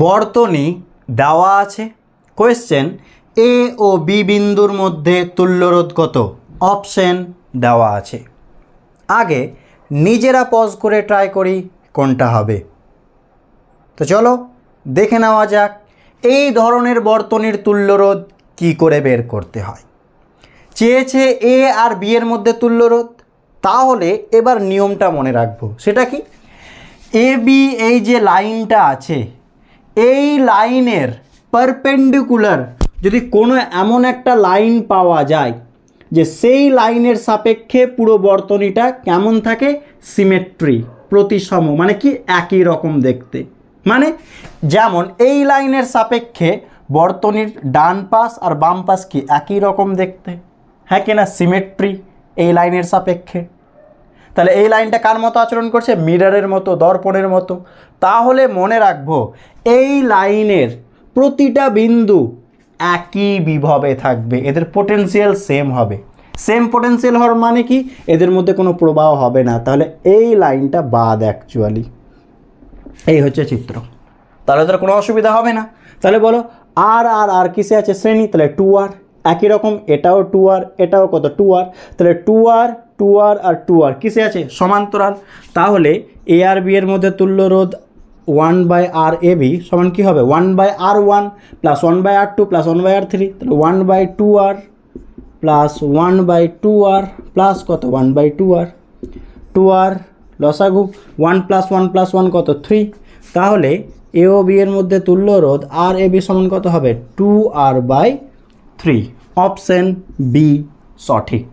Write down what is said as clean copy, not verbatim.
বর্তনী দেওয়া আছে, কোয়েশ্চেন এ ও বি বিন্দুর মধ্যে তুল্যরোধ কত, অপশন দেওয়া আছে। আগে নিজেরা পজ করে ট্রাই করি কোনটা হবে। তো চলো দেখে নেওয়া যাক এই ধরনের বর্তনীর তুল্যরোধ কি করে বের করতে হয়। চেয়েছে এ আর বি এর মধ্যে তুল্যরোধ, তাহলে এবার নিয়মটা মনে রাখবো। সেটা কি, এ বি এই যে লাইনটা আছে, এই লাইনের পারপেন্ডিকুলার যদি কোনো এমন একটা লাইন পাওয়া যায় যে সেই লাইনের সাপেক্ষে পুরো বর্তনীটা কেমন থাকে, সিমেট্রি, প্রতিসম, মানে কি একই রকম দেখতে। মানে যেমন এই লাইনের সাপেক্ষে বর্তনীর ডান পাশ আর বাম পাশ কি একই রকম দেখতে, হ্যাঁ কি না, সিমেট্রি এই লাইনের সাপেক্ষে। তাহলে এই লাইনটা কার মতো আচরণ করছে, মিররের মতো, দর্পণের মতো। তাহলে মনে রাখবো এই লাইনের প্রতিটা বিন্দু একই বিভবে থাকবে, এদের পোটেনশিয়াল সেম হবে। সেম পোটেনশিয়াল হওয়ার মানে কি, এদের মধ্যে কোনো প্রবাহ হবে না। তাহলে এই লাইনটা বাদ অ্যাকচুয়ালি। এই হচ্ছে চিত্র, তাহলে তার কোনো অসুবিধা হবে না। তাহলে বলো আর আর আর কিসে আছে, শ্রেণী, তাহলে 2r, একই রকম এটাও 2r, এটাও কত 2r, তাহলে 2r 2r আর 2r কিসে আছে, সমান্তরাল। তাহলে এ আর বি এর মধ্যে তুল্যরোধ 1/r(ab) সমান কী হবে, 1/r1 plus 1/r2 plus 1/r3, তাহলে 1/2r প্লাস 1/2r প্লাস কত 1/2r, 2r লসাগু, 1 প্লাস 1 প্লাস 1 কত 3। তাহলে এ ও বি এর মধ্যে তুল্যরোধ আর এ বি সমান কত হবে, 2r/3। অপশন বি সঠিক।